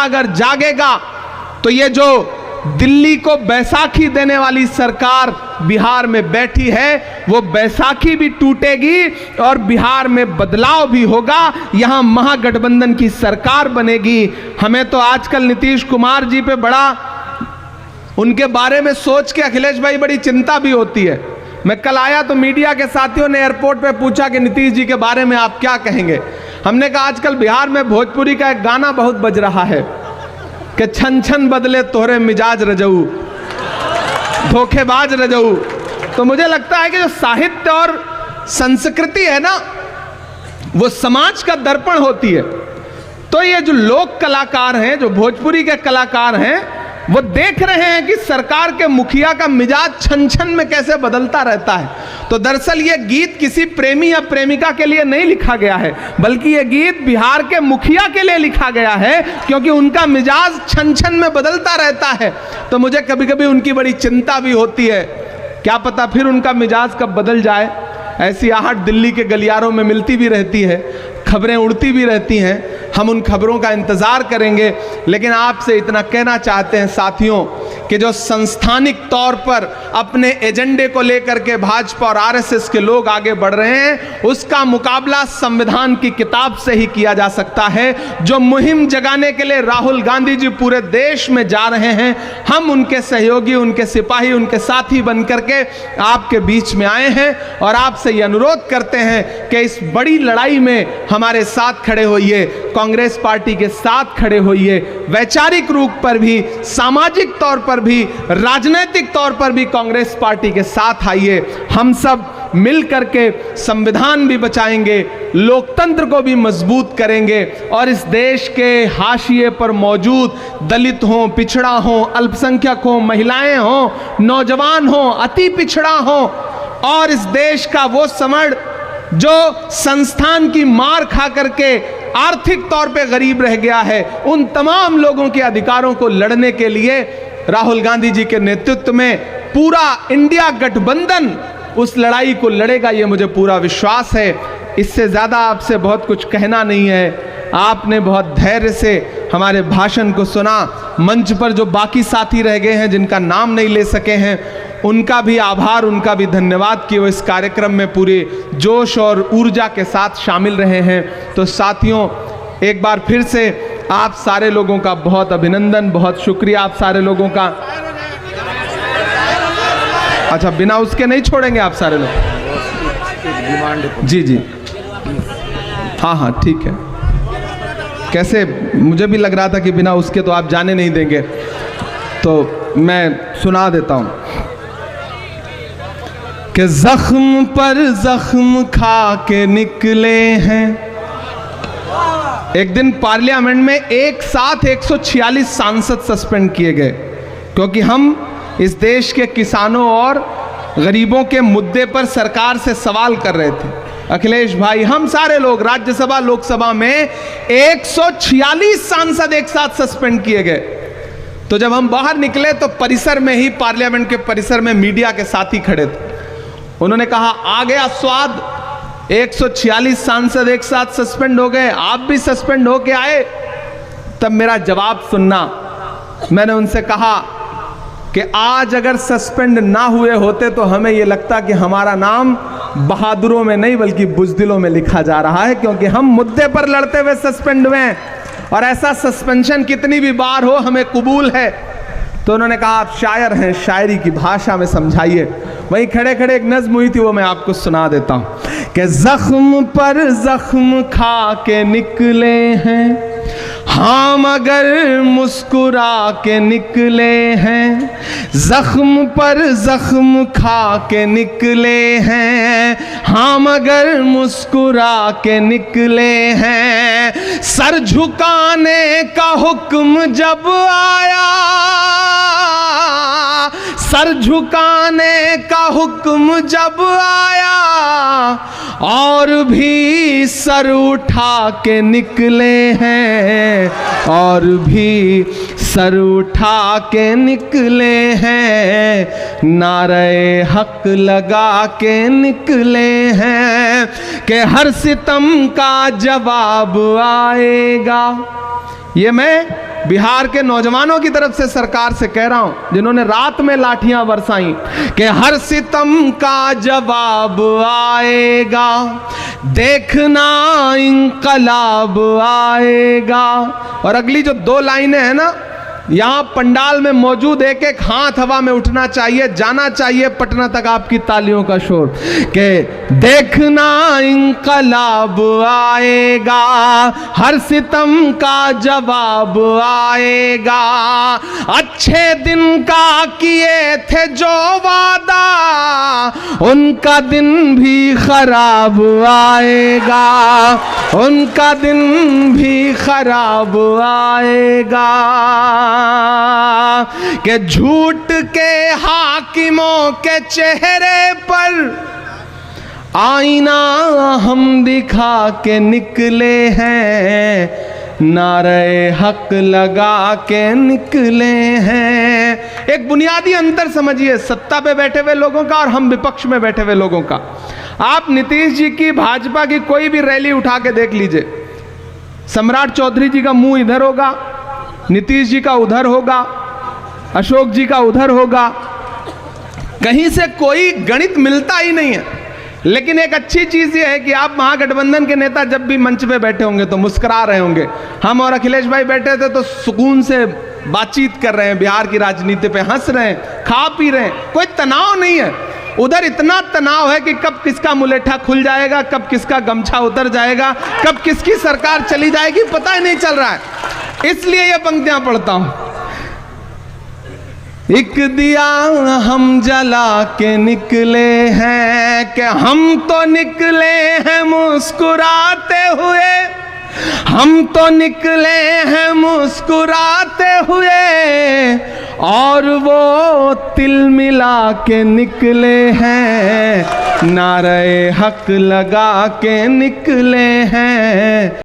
अगर जागेगा तो ये जो दिल्ली को बैसाखी देने वाली सरकार बिहार में बैठी है, वो बैसाखी भी टूटेगी और बिहार में बदलाव भी होगा। यहां महागठबंधन की सरकार बनेगी। हमें तो आजकल नीतीश कुमार जी पे बड़ा, उनके बारे में सोच के अखिलेश भाई बड़ी चिंता भी होती है। मैं कल आया तो मीडिया के साथियों ने एयरपोर्ट पे पूछा कि नीतीश जी के बारे में आप क्या कहेंगे। हमने कहा आजकल बिहार में भोजपुरी का एक गाना बहुत बज रहा है कि छन छन बदले तोहरे मिजाज रजऊ, धोखेबाज रजऊ। तो मुझे लगता है कि जो साहित्य और संस्कृति है ना, वो समाज का दर्पण होती है। तो ये जो लोक कलाकार हैं, जो भोजपुरी के कलाकार हैं, वो देख रहे हैं कि सरकार के मुखिया का मिजाज छन छन में कैसे बदलता रहता है। तो दरअसल ये गीत किसी प्रेमी या प्रेमिका के लिए नहीं लिखा गया है, बल्कि ये गीत बिहार के मुखिया के लिए लिखा गया है, क्योंकि उनका मिजाज छन छन में बदलता रहता है। तो मुझे कभी कभी उनकी बड़ी चिंता भी होती है, क्या पता फिर उनका मिजाज कब बदल जाए। ऐसी आहट दिल्ली के गलियारों में मिलती भी रहती है, खबरें उड़ती भी रहती हैं। हम उन खबरों का इंतजार करेंगे, लेकिन आपसे इतना कहना चाहते हैं साथियों कि जो संस्थानिक तौर पर अपने एजेंडे को लेकर के भाजपा और आरएसएस के लोग आगे बढ़ रहे हैं, उसका मुकाबला संविधान की किताब से ही किया जा सकता है। जो मुहिम जगाने के लिए राहुल गांधी जी पूरे देश में जा रहे हैं, हम उनके सहयोगी, उनके सिपाही, उनके साथी बन करके आपके बीच में आए हैं और आपसे ये अनुरोध करते हैं कि इस बड़ी लड़ाई में हमारे साथ खड़े होइए, कांग्रेस पार्टी के साथ खड़े होइए। वैचारिक रूप पर भी, सामाजिक तौर पर भी, राजनीतिक तौर पर भी कांग्रेस पार्टी के साथ आइए। हम सब मिल करके संविधान भी बचाएंगे, लोकतंत्र को भी मजबूत करेंगे और इस देश के हाशिए पर मौजूद दलित हों, पिछड़ा हों, अल्पसंख्यक हों, महिलाएं हों, नौजवान हों, अति पिछड़ा हों, और इस देश का वो समड़ जो संस्थान की मार खा करके आर्थिक तौर पे गरीब रह गया है, उन तमाम लोगों के अधिकारों को लड़ने के लिए राहुल गांधी जी के नेतृत्व में पूरा इंडिया गठबंधन उस लड़ाई को लड़ेगा, ये मुझे पूरा विश्वास है। इससे ज्यादा आपसे बहुत कुछ कहना नहीं है। आपने बहुत धैर्य से हमारे भाषण को सुना। मंच पर जो बाकी साथी रह गए हैं, जिनका नाम नहीं ले सके हैं, उनका भी आभार, उनका भी धन्यवाद कि वो इस कार्यक्रम में पूरे जोश और ऊर्जा के साथ शामिल रहे हैं। तो साथियों, एक बार फिर से आप सारे लोगों का बहुत अभिनंदन, बहुत शुक्रिया आप सारे लोगों का। अच्छा, बिना उसके नहीं छोड़ेंगे आप सारे लोग? जी जी, हाँ हाँ ठीक है। कैसे, मुझे भी लग रहा था कि बिना उसके तो आप जाने नहीं देंगे, तो मैं सुना देता हूं कि जख्म पर जख्म खा के निकले हैं। एक दिन पार्लियामेंट में एक साथ 146 सांसद सस्पेंड किए गए, क्योंकि हम इस देश के किसानों और गरीबों के मुद्दे पर सरकार से सवाल कर रहे थे। अखिलेश भाई, हम सारे लोग, राज्यसभा लोकसभा में 146 सांसद एक साथ सस्पेंड किए गए। तो जब हम बाहर निकले तो परिसर में ही, पार्लियामेंट के परिसर में मीडिया के साथी खड़े थे। उन्होंने कहा, आ गया स्वाद, 146 सांसद एक साथ सस्पेंड हो गए, आप भी सस्पेंड होके आए। तब मेरा जवाब सुनना। मैंने उनसे कहा कि आज अगर सस्पेंड ना हुए होते तो हमें यह लगता कि हमारा नाम बहादुरों में नहीं बल्कि बुज़दिलों में लिखा जा रहा है, क्योंकि हम मुद्दे पर लड़ते हुए सस्पेंड हुए हैं और ऐसा सस्पेंशन कितनी भी बार हो हमें कबूल है। तो उन्होंने कहा, आप शायर हैं, शायरी की भाषा में समझाइए। वहीं खड़े खड़े एक नज्म हुई थी, वो मैं आपको सुना देता हूं कि जख्म पर जख्म खा के निकले हैं हाँ मगर मुस्कुरा के निकले हैं, जख्म पर जख्म खा के निकले हैं हाँ मगर मुस्कुरा के निकले हैं। सर झुकाने का हुक्म जब आया, सर झुकाने का हुक्म जब आया, और भी सर उठा के निकले हैं, और भी सर उठा के निकले हैं। नारे हक लगा के निकले हैं कि हर सितम का जवाब आएगा। ये मैं बिहार के नौजवानों की तरफ से सरकार से कह रहा हूं, जिन्होंने रात में लाठियां बरसाई, कि हर सितम का जवाब आएगा, देखना इंकलाब आएगा। और अगली जो 2 लाइनें हैं ना, यहां पंडाल में मौजूद एक एक हाथ हवा में उठना चाहिए, जाना चाहिए पटना तक आपकी तालियों का शोर, कि देखना इंकलाब आएगा, हर सितम का जवाब आएगा, अच्छे दिन का किए थे जो वादा, उनका दिन भी खराब आएगा, उनका दिन भी खराब आएगा। कि झूठ के हाकिमों के चेहरे पर आईना हम दिखा के निकले हैं, नारे हक लगा के निकले हैं। एक बुनियादी अंतर समझिए सत्ता पे बैठे हुए लोगों का और हम विपक्ष में बैठे हुए लोगों का। आप नीतीश जी की, भाजपा की कोई भी रैली उठा के देख लीजिए, सम्राट चौधरी जी का मुंह इधर होगा, नीतीश जी का उधर होगा, अशोक जी का उधर होगा, कहीं से कोई गणित मिलता ही नहीं है। लेकिन एक अच्छी चीज ये है कि आप महागठबंधन के नेता जब भी मंच पे बैठे होंगे तो मुस्कुरा रहे होंगे। हम और अखिलेश भाई बैठे थे तो सुकून से बातचीत कर रहे हैं, बिहार की राजनीति पे हंस रहे हैं, खा पी रहे हैं, कोई तनाव नहीं है। उधर इतना तनाव है कि कब किसका मुलेठा खुल जाएगा, कब किसका गमछा उतर जाएगा, कब किसकी सरकार चली जाएगी, पता ही नहीं चल रहा है। इसलिए ये पंक्तियां पढ़ता हूं। एक दिया हम जला के निकले हैं, कि हम तो निकले हैं मुस्कुराते हुए, हम तो निकले हैं मुस्कुराते हुए, और वो तिल मिला के निकले हैं, नारे हक लगा के निकले हैं।